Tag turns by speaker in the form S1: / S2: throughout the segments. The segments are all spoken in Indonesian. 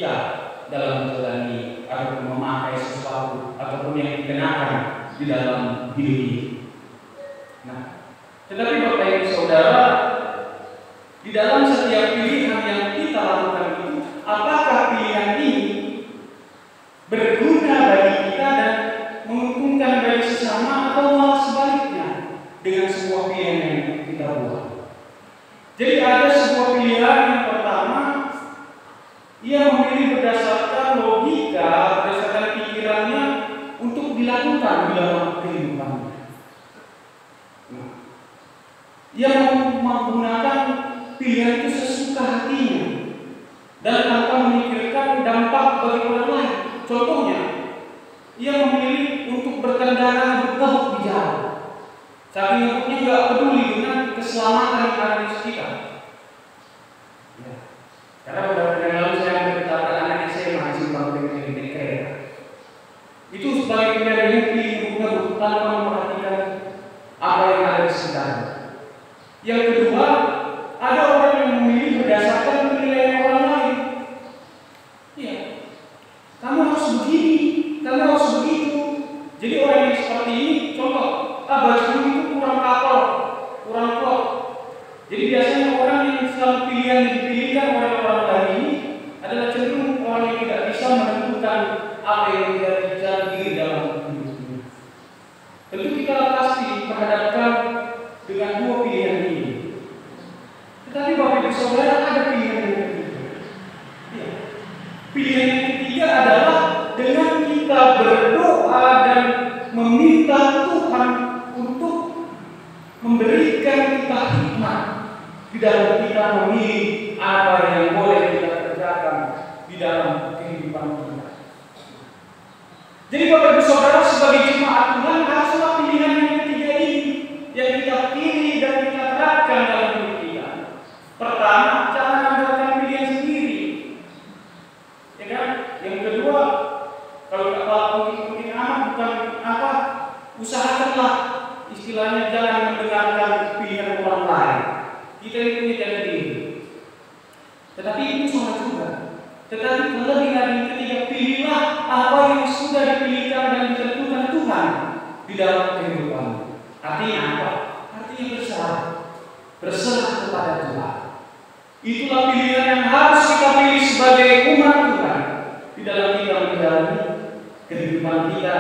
S1: kita dalam menjalani atau memakai sesuatu ataupun yang dikenakan di dalam hidup ini. Nah, tetapi Bapak Ibu Saudara, di dalam setiap pilihan yang kita lakukan itu, apakah pilihan ini berguna bagi kita dan menguntungkan bagi sesama, atau malah sebaliknya dengan sebuah pilihan yang kita buat? Jadi ada sebuah pilihan yang pertama, ia memilih berdasarkan logika, berdasarkan pikirannya untuk dilakukan di dalam kehidupannya. Ia menggunakan pilihan itu sesuka hatinya dan tanpa memikirkan dampak bagi orang lain. Contohnya, ia memilih untuk berkendara bergebuk di jalan. Saking ngebuknya nggak peduli dengan keselamatan yang ada di sekitar. Ya. Karena beberapa hari lalu saya berbicara anak SMA di Simpang Pemimpin kereta. Itu sebagai pilihan yang pilih tanpa memperhatikan apa yang ada di sekitarnya. Yang kedua, ada orang yang memilih berdasarkan penilaian orang lain. Iya, kamu harus begini, kamu harus begitu. Jadi orang yang seperti ini, contoh, bajumu itu kurang kapal, kurang klop. Jadi biasanya orang yang selalu pilihan yang dipilihkan oleh orang lain ini adalah cenderung orang yang tidak bisa menentukan apa yang terjadi dalam hidupnya. Tentu kita pasti menghadapkan dengan dua pilihan ini. Tetapi Bapak Ibu Saudara, ada pilihan yang ketiga. Ya. Pilihan yang ketiga adalah dengan kita berdoa dan meminta Tuhan untuk memberikan kita hikmat di dalam kita memilih apa yang boleh kita kerjakan di dalam kehidupan kita. Jadi Bapak Ibu Saudara, sebagai jemaat Tuhan, haruslah pilihan yang ketiga ini yang kita pilih dan kita terapkan dalam hidup kita. Pertama, jangan andalkan pilihan sendiri, ya kan? Yang kedua, kalau mungkin amat bukan apa, usahakanlah istilahnya jangan mendengarkan pilihan orang lain. Kita itu menjadi diri. Tetapi itu sama juga. Tetapi lebih dari ketiga, pilihlah apa yang sudah dipilihkan dan ditentukan Tuhan di dalam kehidupan. Artinya apa? Artinya berserah kepada Tuhan. Itulah pilihan yang harus kita pilih sebagai umat Tuhan di dalam kita menjalani kehidupan kita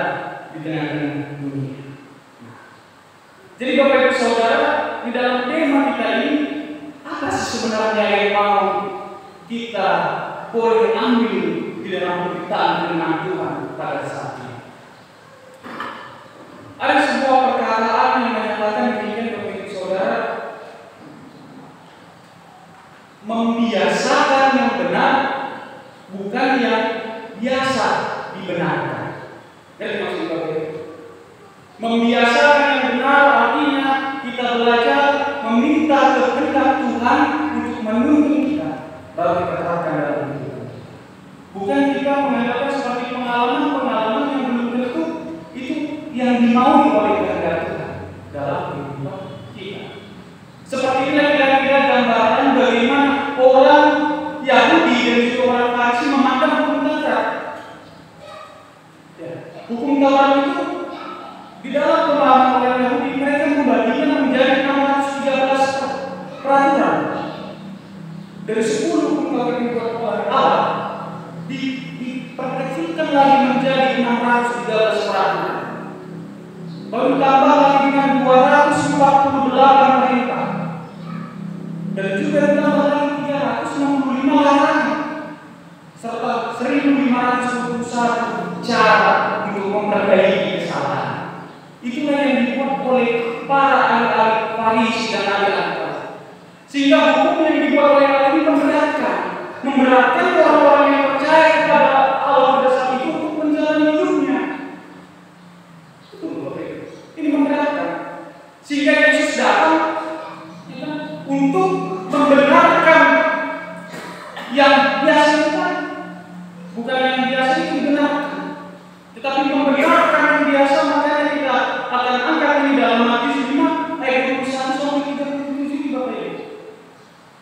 S1: di tengah-tengah dunia. Jadi Bapak Ibu Saudara, di dalam tema kita ini, apa sih sebenarnya yang mau kita boleh ambil di dalam pemberitaan firman Tuhan pada saat ini? Ada sebuah perkataan yang menyatakan demikian, Bapak Ibu Saudara, membiasakan yang benar bukan yang biasa dibenarkan. Jadi maksud Bapak Ibu, membiasakan yang benar artinya kita belajar meminta kehendak Tuhan untuk menuntun kita baru kita terapkan dalam hidup. Bukan kita mengandalkan seperti pengalaman-pengalaman yang belum tentu itu yang dimaui oleh kehendak Tuhan dalam kehidupan kita. Seperti inilah kira-kira gambaran bagaimana orang Yahudi dan juga orang Farisi memandang hukum Taurat. Ya, hukum Taurat itu di dalam pemahaman orang Yahudi, mereka membaginya menjadi 613 peraturan. Dari 10 hukum Taurat yang dibuat oleh Allah, diperkecilkan lagi menjadi 613 peraturan. Baru ditambah lagi dengan 248 perintah. Dan juga ditambah lagi 365 larangan serta 1521 cara untuk memperbaiki kesalahan. Itulah yang dibuat oleh para ahli-ahli Farisi dan ahli-ahli. Sehingga hukum yang dibuat oleh Allah ini memberatkan orang-orang yang percaya kepada Allah pada saat itu untuk menjalani hidupnya. Ini memberatkan. Sehingga Yesus datang untuk membenarkan yang biasa itu, bukan yang biasa itu dibenarkan, tetapi membenarkan yang biasa. Makanya kita akan angkat ini dalam Matius 5 ayat 21 sampai 37 Bapak Ibu.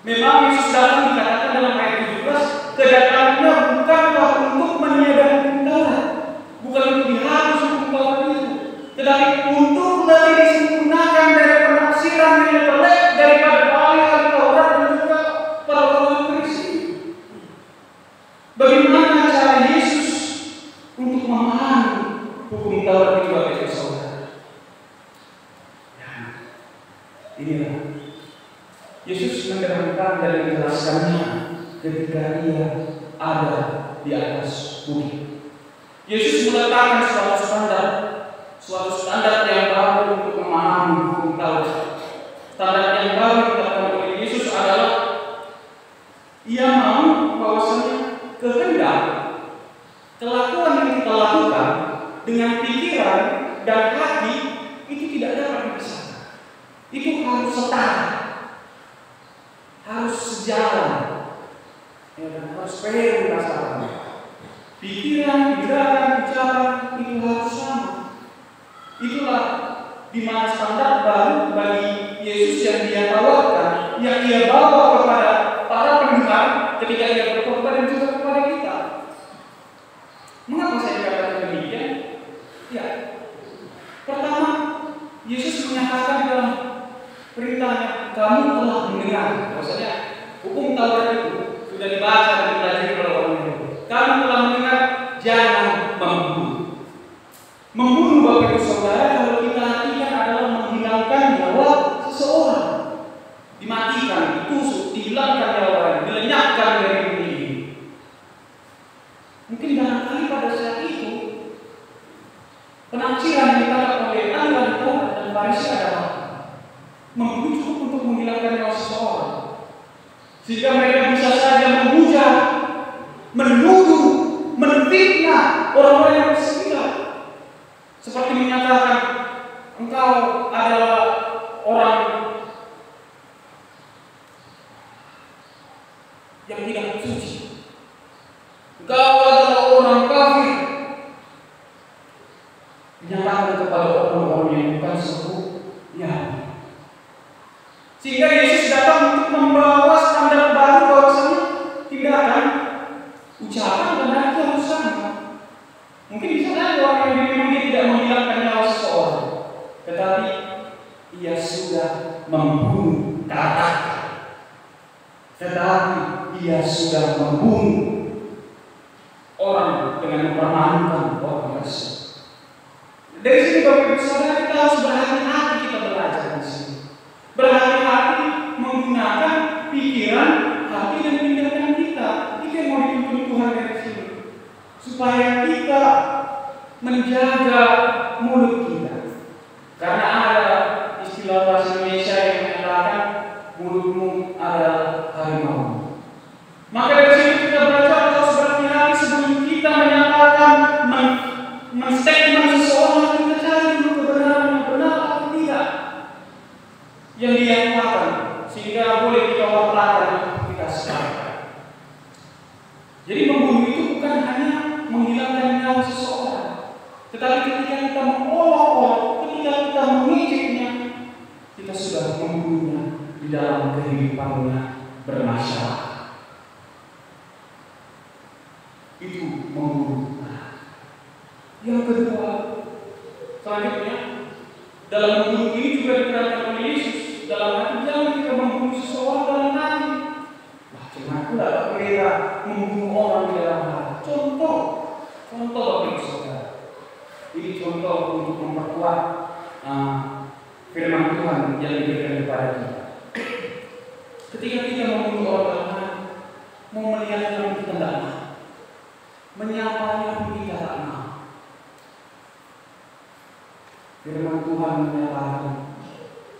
S1: Memang Yesus datang dikatakan dalam ayat 17, kedatangannya bukan tetapi untuk lebih disempurnakan dari penafsiran yang jelek daripada ahli Taurat dan juga para ulama Farisi. Bagaimana cara Yesus untuk memahami hukum Taurat itu bagi saudara? Ya, inilah Yesus menerangkan dan menjelaskannya ketika Ia ada di atas bumi. Yesus meletakkan suatu standar yang baru untuk memahami hukum Taurat. Standar yang baru ditetapkan oleh Yesus adalah Ia mau bahwasanya kehendak kelakuan yang kita lakukan dengan pikiran dan hati itu tidak dapat dipisahkan. Itu harus setara, harus sejalan, harus fair dirasakan. Pikiran, gerakan, ucapan itu harus sama. Itulah di mana standar baru bagi Yesus yang Dia tawarkan, yang Dia bawa kepada para pendengar ketika Ia berkhotbah dan juga kepada kita. Mengapa saya katakan demikian? Ya, pertama, Yesus menyatakan dalam perintahnya, kamu telah mendengar. Maksudnya, hukum Taurat itu sudah dibaca dan dipelajari oleh orang Yahudi. Kamu telah mendengar, jangan membunuh. Membunuh Bapak Ibu Saudara kalau kita artikan adalah menghilangkan nyawa seseorang, dimatikan, ditusuk, dihilangkan nyawanya, dilenyapkan dari dunia ini. Mungkin barangkali pada saat itu penafsiran yang ditangkap oleh ahli Taurat dan Farisi adalah membunuh cukup untuk menghilangkan nyawa seseorang, sehingga mereka bisa saja menghujat, menuduh, menfitnah orang-orang yang bersekitar, seperti menyatakan engkau adalah orang yang tidak suci, engkau adalah orang kafir, menyatakan kepada orang-orang yang bukan suku Yahudi. Sehingga Yesus datang untuk membawa standar baru bahwasanya tindakan, ucapan dan hati harus sama. Mungkin bisa saja orang yang memang tidak menghilangkan nyawa seseorang, tetapi ia sudah membunuh karakter, tetapi ia sudah membunuh orang dengan mempermalukan orang tersebut. Dari sini Bapak Ibu Saudara, kita harus berhati-hati kita belajar di sini. Berhati-hati menggunakan pikiran, hati dan tindakan kita. Itu yang mau dituntut Tuhan dari sini, supaya kita menjaga mulut kita. Karena ada istilah bahasa Indonesia yang mengatakan mulutmu adalah harimau. Maka dari sini kita belajar harus berhati-hati sebelum kita menyatakan men-statement seseorang, kita cari dulu kebenaran yang benar atau tidak yang dia katakan, sehingga boleh kita wawakan kita sekarang. Jadi membunuh itu bukan hanya menghilangkan nyawa seseorang, tetapi ketika kita mengolok-olok, ketika kita mengejeknya, kita sudah membunuhnya di dalam kehidupannya bermasalah. Itu membunuh. Yang kedua, selanjutnya, dalam membunuh ini juga diterangkan oleh Yesus. Dalam hati jangan kita membunuh seseorang dalam hati. Cuma pula mereka membunuh orang di dalam hati. Contoh Bapak Ibu Saudara. Ini contoh untuk memperkuat firman Tuhan yang diberikan kepada kita. Ketika kita membunuh orang dalam hati, mau melihatnya pun kita tidak mau, menyapanya pun kita tidak mau. Firman Tuhan menyatakan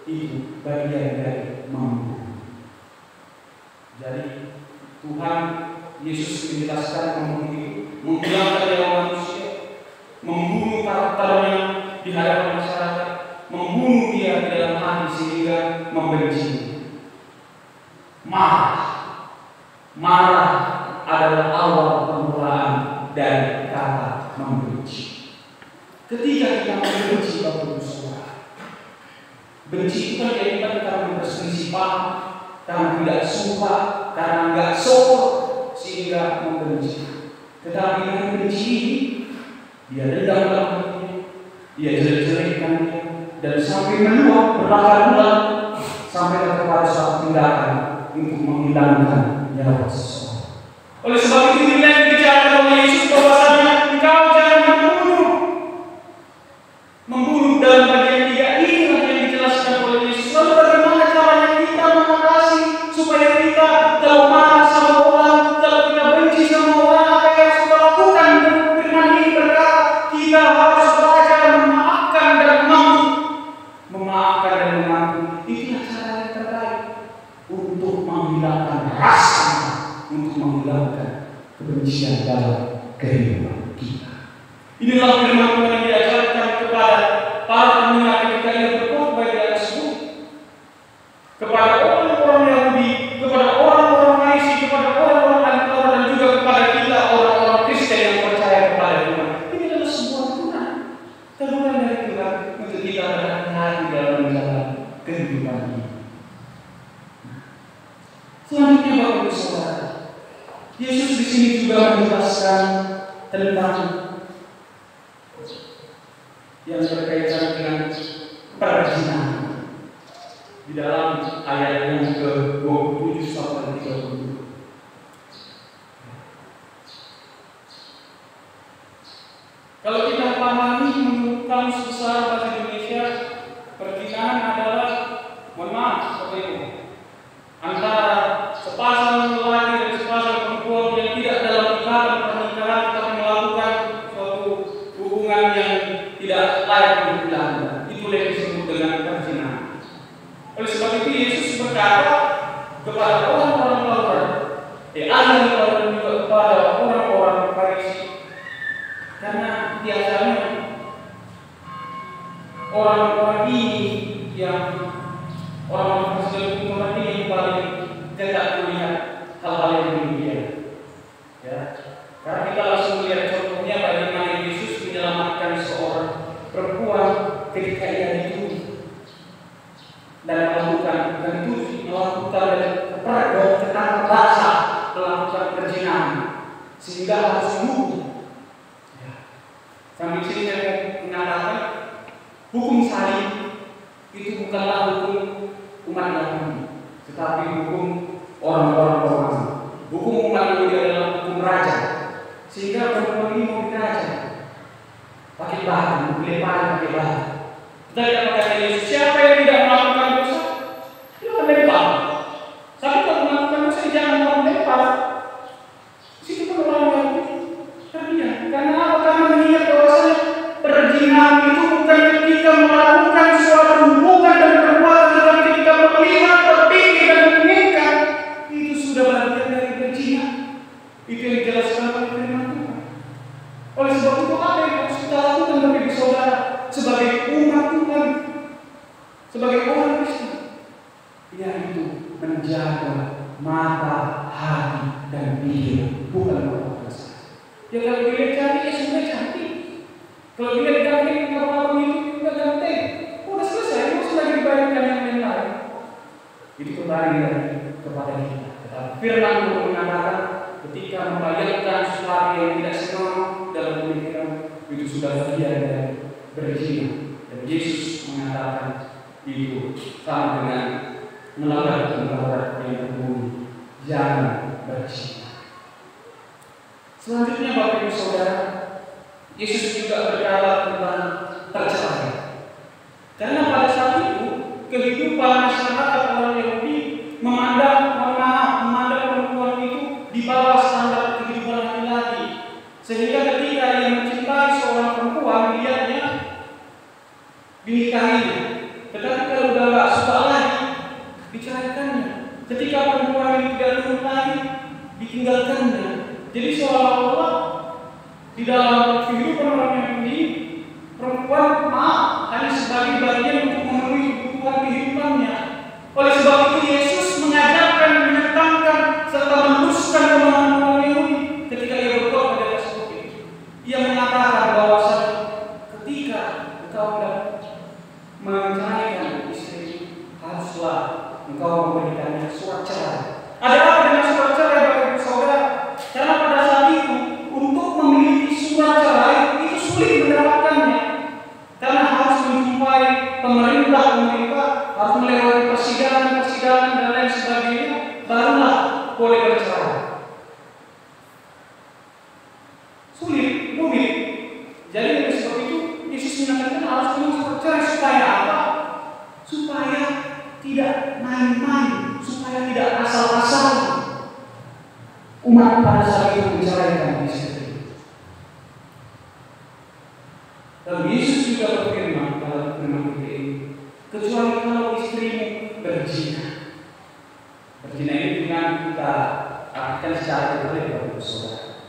S1: itu bagian dari membunuh. Jadi Tuhan Yesus menjelaskan membunuh, menghilangkan nyawa manusia, membunuh karakternya di hadapan masyarakat, membunuh dia di dalam hati sehingga membenci. Marah adalah awal permulaan dari kata membenci. Ketika kita membenci Bapak Ibu Saudara, benci itu kan jadi karena berselisih paham, karena tidak suka, karena enggak syukur, sehingga membenci. Tetapi dengan benci ini, dia dendam dalam hatinya, Ia jelek-jelekkan dia, dan sampai meluap berlakar-lakar sampai kepada suatu tindakan untuk menghilangkan nyawa seseorang. Oleh sebab itu inilah yang dibicarakan oleh Yesus bahwasanya engkau jangan membunuh dalam bagian 3 inilah yang dijelaskan oleh Yesus. Lalu bagaimana caranya kita mengatasi supaya kita kalau marah sama orang, kalau kita benci sama orang, apa yang harus kita lakukan? Firman ini berkata kita harus belajar memaafkan dan mengampuni. Itulah cara yang terbaik untuk menghilangkan rasa, untuk menghilangkan kebencian dalam kehidupan kita. Inilah firman Tuhan yang diajarkan kepada para pendengar ketika ia berkhotbah di atas bukit, kepada orang-orang Yahudi, kepada orang-orang Farisi, kepada orang-orang ahli Taurat, dan juga kepada kita orang-orang Kristen yang percaya kepada Tuhan. Ini adalah sebuah teguran dari Tuhan untuk kita berhati-hati dalam menjalani kehidupan ini. Selanjutnya Bapak Ibu Saudara, Yesus di sini juga menjelaskan tentang yang berkaitan dengan perzinahan di dalam ayat yang ke-27 sampai 30. Kalau kita pahami menurut Kamus Besar Bahasa Indonesia, perzinahan adalah, mohon maaf Bapak Ibu, antara sepasang lelaki dan sepasang perempuan yang tidak dalam ikatan pernikahan tetapi melakukan suatu hubungan yang tidak layak untuk dilakukan. Itulah yang disebut dengan perzinahan. Oleh sebab itu Yesus berkata kepada orang-orang Taurat, ahli Taurat dan juga kepada orang-orang Farisi, karena biasanya orang-orang ini yang orang-orang Farisi dan ini yang paling tidak melihat hal-hal yang demikian. Ya, karena kita langsung melihat contohnya bagaimana Yesus menyelamatkan seorang perempuan ketika ia dituduh dan melakukan ketangkap basah melakukan perzinahan sehingga harus dihukum. Ya. Sampai sini saya mengatakan hukum salib itu bukanlah hukum umat Yahudi, tetapi hukum orang-orang Romawi. Hukum umat Yahudi adalah hukum raja, sehingga perempuan ini mau diraja pakai bahan, dilemparin pakai bahan. Tetapi apa kata Yesus? Siapa yang tidak melakukan dosa, dia melempar. Tapi kalau melakukan dosa jangan mau melempar. Situ pun orang Yahudi terdiam. Karena apa? Karena mengingat bahwasanya perzinahan itu bukan ketika melakukan suatu hubungan dan perbuatan, tetapi ketika melihat, berpikir dan menginginkan, itu sudah bagian dari berzina. Itu yang dijelaskan oleh firman Tuhan. Oleh sebab itu apa yang harus kita lakukan Bapak Ibu Saudara sebagai umat Tuhan, sebagai orang Kristen? Yaitu menjaga mata, hati, dan pikiran, bukan melakukan saja. Ya kalau dilihat cantik, ya sudah cantik. Kalau dilihat ganteng, nggak apa-apa itu juga ganteng. Udah selesai, nggak usah lagi dibayangkan yang lain. Itu kembali kepada kita. Tetapi firman Tuhan mengatakan ketika membayangkan sesuatu yang tidak senonoh dalam pemikiran, itu sudah bagian dari berzina. Dan Yesus mengatakan itu sama dengan melanggar Taurat yang terbunyi, jangan berzina. Selanjutnya Bapak Ibu Saudara, Yesus juga berkata tentang perceraian. Karena pada saat itu kehidupan masyarakat orang Yahudi memandang perempuan itu di bawah standar kehidupan laki-laki, sehingga ketika ia mencintai seorang perempuan, dilihatnya dinikahinya. Tetapi kalau udah nggak suka lagi, diceraikannya. Ketika perempuan itu tidak nurut lagi, ditinggalkannya. Jadi seolah-olah di dalam kehidupan orang Yahudi, perempuan hanya sebagai bagian untuk memenuhi kebutuhan kehidupannya. Oleh sebab itu Yesus mengajarkan, menentangkan serta meluruskan pemahaman orang Yahudi ketika ia berkhotbah di atas bukit. Ia mengatakan bahwa ketika engkau menceraikan istri, haruslah engkau memberikannya surat cerai. Ada apa dengan surat cerai Bapak Ibu Saudara? Karena pada saat itu untuk memiliki surat cerai itu sulit mendapatkannya. Karena harus menjumpai pemerintah, harus melewati persidangan dan lain sebagainya, barulah boleh bercerai. Sulit, rumit. Jadi oleh sebab itu Yesus menyatakan harus bercerai supaya apa? Supaya tidak main-main, supaya tidak asal-asalan umat pada saat itu menceraikan istri. Lalu Yesus juga berfirman dalam firman ini, kecuali kalau istrimu berzina. Berzina ini dengan kita artikan secara detail, saudara.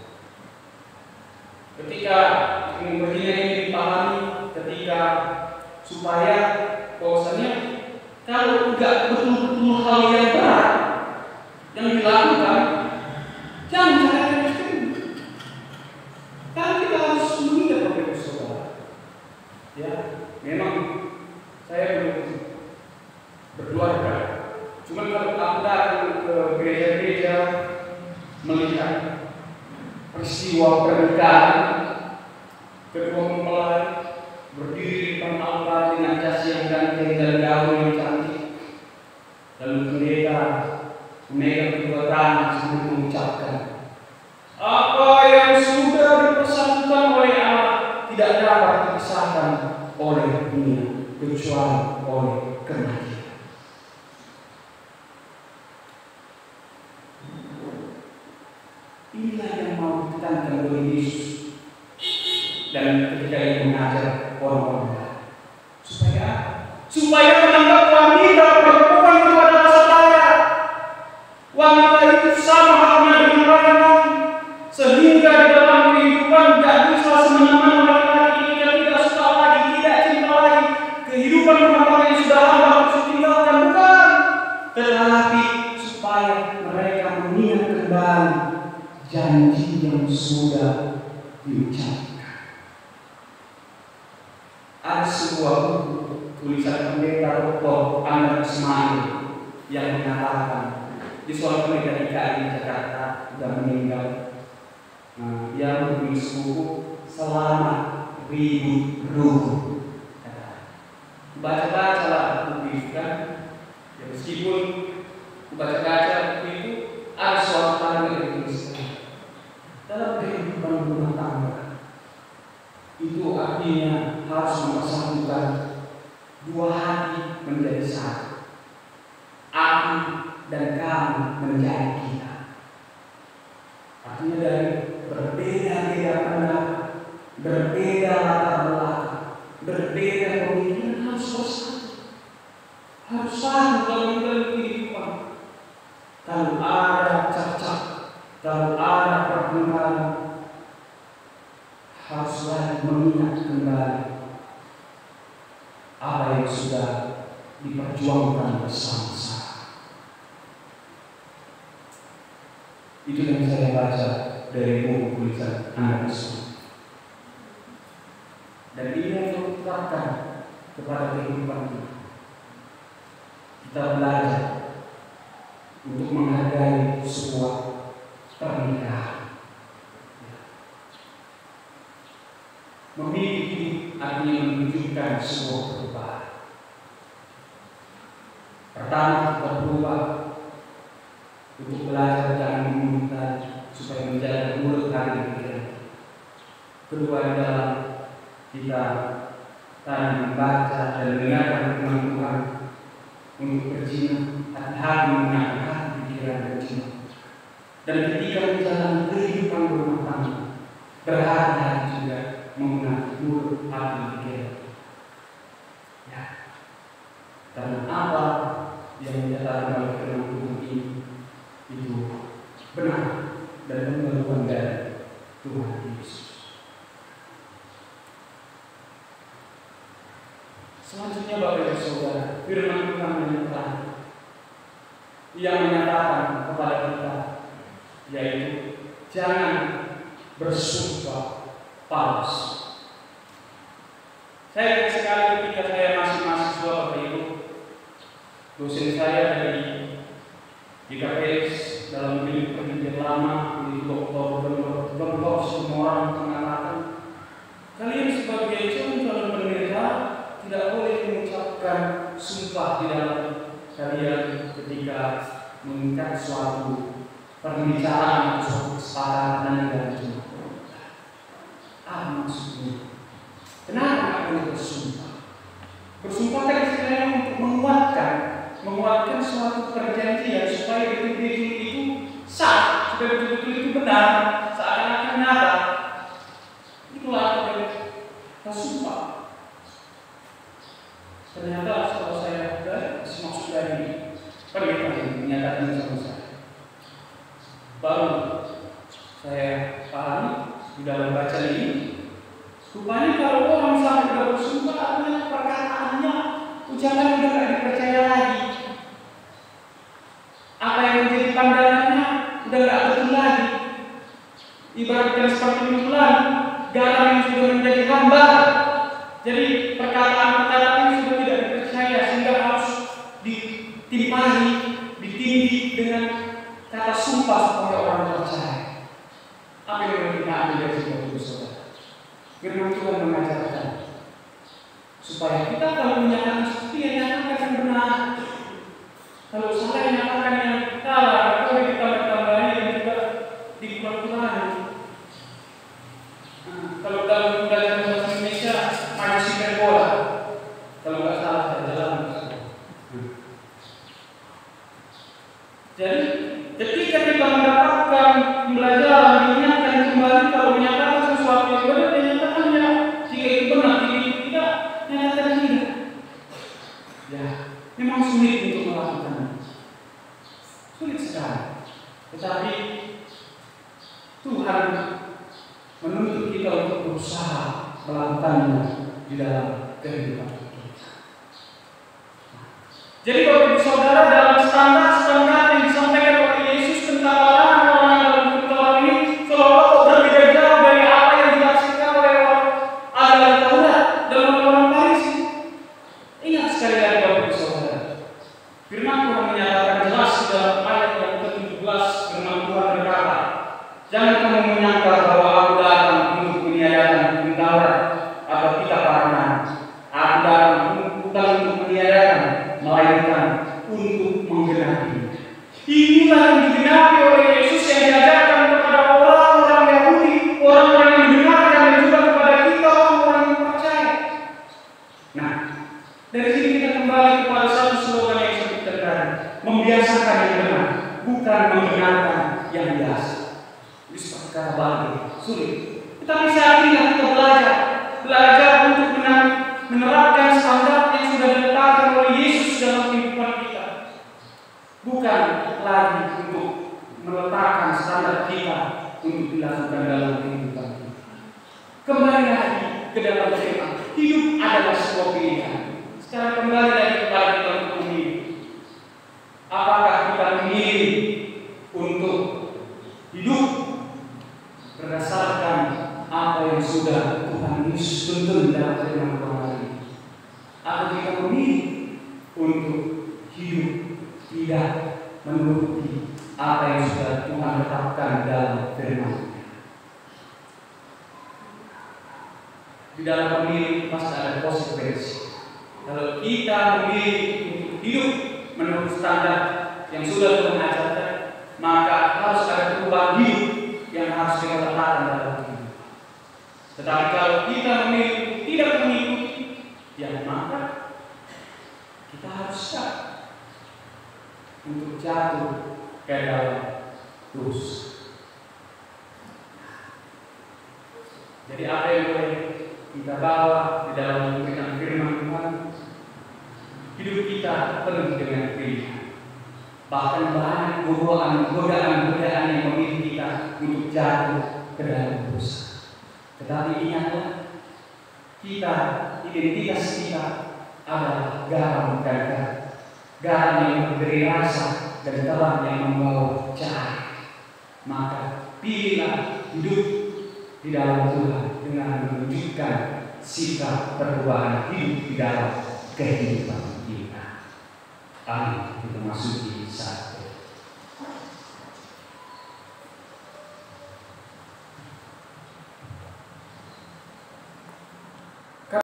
S1: Ketika berzina ini dipahami, ketika supaya bahwasanya kalau enggak betul-betul hal yang berat yang dilakukan, jangan ceraikan istrimu. Karena kita harus mengingat Bapak Saudara. Ya, memang saya belum berkeluarga. Cuma kalau aku datang ke gereja-gereja melihat peristiwa pernikahan kedua mempelai berdiri di depan altar dengan jas yang ganteng dan gaun yang cantik, lalu pendeta memegang kedua tangan sambil mengucapkan, apa yang sudah dipersatukan oleh Allah tidak dapat dipisahkan oleh dunia kecuali oleh kematian. Inilah yang mau ditekankan oleh Yesus dan ketika ia mengajar orang-orang supaya menganggap wanita perempuan itu adalah saudara. Wanita itu sama halnya dengan laki-laki, sehingga di dalam kehidupan tidak bisa semena-mena laki-laki tidak suka lagi, tidak cinta lagi, kehidupan rumah tangga yang sudah lama harus ditinggalkan, bukan, tetapi supaya mereka mengingat kembali janji yang sudah diucapkan. Ada sebuah buku tulisan pendeta Dr. Anwar Ismail yang mengatakan di seorang pendeta di Jakarta sudah meninggal. Dia menulis buku Selamat Ribu Ruh. Baca-baca lah buku itu kan. Ya, meskipun baca-baca buku itu ada suatu hal yang dituliskan dalam kehidupan rumah tangga. Itu artinya harus mempersatukan dua hati menjadi satu. Aku dan kamu menjadi kita. Artinya dari berbeda-beda pendapat, berbeda latar belakang, berbeda pemikiran harus bersatu. Harus satu dalam kehidupan. Kalau ada cacat, kalau ada pertengkaran, harus lagi mengingat kembali apa yang sudah diperjuangkan bersama-sama. Itu yang saya baca dari buku tulisan Anwar Ismail. Dan ini yang terutamakan kepada kehidupan kita. Kita belajar untuk menghargai sebuah pernikahan. Memiliki artinya menunjukkan sebuah perubahan. Pertama, kita berubah untuk belajar dan membunuhkan supaya menjaga mulut hati kita. Kedua adalah kita membaca dan mendengarkan firman Tuhan untuk berjinak, hati-hati menggunakan hati pikiran berjinak. Dan ketika menjalani kehidupan rumah tangga, berhati-hati juga menggunakan mulut hati pikiran. Ya. Karena apa yang dinyatakan oleh firman Tuhan ini itu benar dan pemberitahuan dari Tuhan Yesus. Selanjutnya Bapak Ibu Saudara, firman Tuhan menyatakan yang menyatakan kepada kita yaitu jangan bersumpah palsu. Saya ingat sekali ketika saya masih mahasiswa Bapak Ibu, dosen saya dari GKPS dalam bilik perjanjian lama di Dr. semua orang mengatakan kalian sebagai calon pendeta ketika mengikat suatu perbicaraan atau suatu kesepakatan dalam jemaat. Apa maksudnya? Kenapa nggak boleh bersumpah? Bersumpah kan istilahnya untuk menguatkan suatu perjanjian supaya betul-betul itu sah, supaya betul-betul itu benar, seakan-akan nyata. Itulah apa yang bersumpah. Ternyata setelah saya maksud dari pendeta yang menyatakan sama saya, baru saya pahami di dalam baca ini, rupanya kalau orang sampai sudah bersumpah, artinya perkataannya, ucapannya sudah tidak dipercaya lagi. Apa yang menjadi pandangannya sudah tidak betul lagi. Ibaratkan seperti minuman garam yang sudah menjadi hambar. Jadi perkataan-perkataan ini sudah tidak dipercaya, sehingga harus ditimpani, ditindih dengan kata sumpah supaya orang percaya. Apa yang kita ambil dari sini, saudara? Firman Tuhan mengajarkan supaya kita kalau menyatakan seperti yang nyatakan yang benar. Kalau salah yang nyatakan yang salah, boleh ditambah-tambahi dan juga dikurang-kurangi. Kalau dalam belajar bahasa Indonesia, maju hiperbola. Kalau nggak salah saya jalan. Jadi ketika kita mendapatkan pembelajaran, diingatkan kembali kalau menyatakan sesuatu yang benar, dinyatakannya jika itu benar, jika itu tidak, nyatakan tidak. Ya, memang sulit untuk melakukannya. Sulit sekali. Tetapi Tuhan menuntut kita untuk berusaha melakukannya di dalam kehidupan kita. Jadi Bapak Ibu Saudara, dalam standar yang disampaikan oleh Yesus tentang orang-orang dalam kehidupan ini seolah-olah berbeda jauh dari apa yang dihasilkan oleh orang ahli Taurat dan orang-orang Farisi. Ingat sekali lagi Bapak Ibu Saudara, firman Tuhan menyatakan jelas dalam ayat yang ke-17, firman Tuhan berkata, jangan kamu menyangka bahwa aku datang untuk meniadakan Taurat atau kitab Parna. Aku datang bukan untuk meniadakan, melainkan untuk menggenapi. Inilah yang digenapi oleh Yesus yang diajarkan kepada orang-orang Yahudi, orang-orang yang mendengarkan, dan juga kepada kita orang-orang yang percaya. Nah, dari sini kita kembali kepada satu slogan yang saya katakan, membiasakan yang benar, bukan membenarkan yang biasa. Ini seperti kata balik, sulit. Tetapi saat ini kita belajar untuk menerapkan standar yang sudah diletakkan oleh Yesus dalam kehidupan kita. Bukan lagi untuk meletakkan standar kita untuk dilakukan dalam kehidupan kita. Kembali lagi ke dalam firman. Hidup adalah sebuah pilihan. Sekarang kembali lagi kepada kita untuk memilih. Apakah kita memilih untuk hidup berdasarkan apa yang sudah Tuhan Yesus tuntun dalam firman Tuhan ini? Atau kita memilih untuk hidup tidak menuruti apa yang sudah Tuhan tetapkan dalam firman? Di dalam memilih pasti ada konsekuensi. Kalau kita memilih untuk hidup menurut standar yang sudah Tuhan ajarkan, maka harus ada perubahan hidup yang harus kita letakkan dalam hidup. Tetapi kalau kita memilih tidak mengikuti, ya maka kita harus siap untuk jatuh ke dalam dosa. Jadi apa yang boleh kita bawa di dalam memberikan firman Tuhan? Hidup kita penuh dengan pilihan. Bahkan banyak godaan yang memilih kita untuk jatuh ke dalam dosa. Tetapi ingatlah, identitas kita adalah garam dan garam yang memberi rasa dan terang yang membawa cahaya. Maka pilihlah hidup di dalam Tuhan dengan menunjukkan sikap perubahan hidup di dalam kehidupan kita. Amin. Kita masuki saat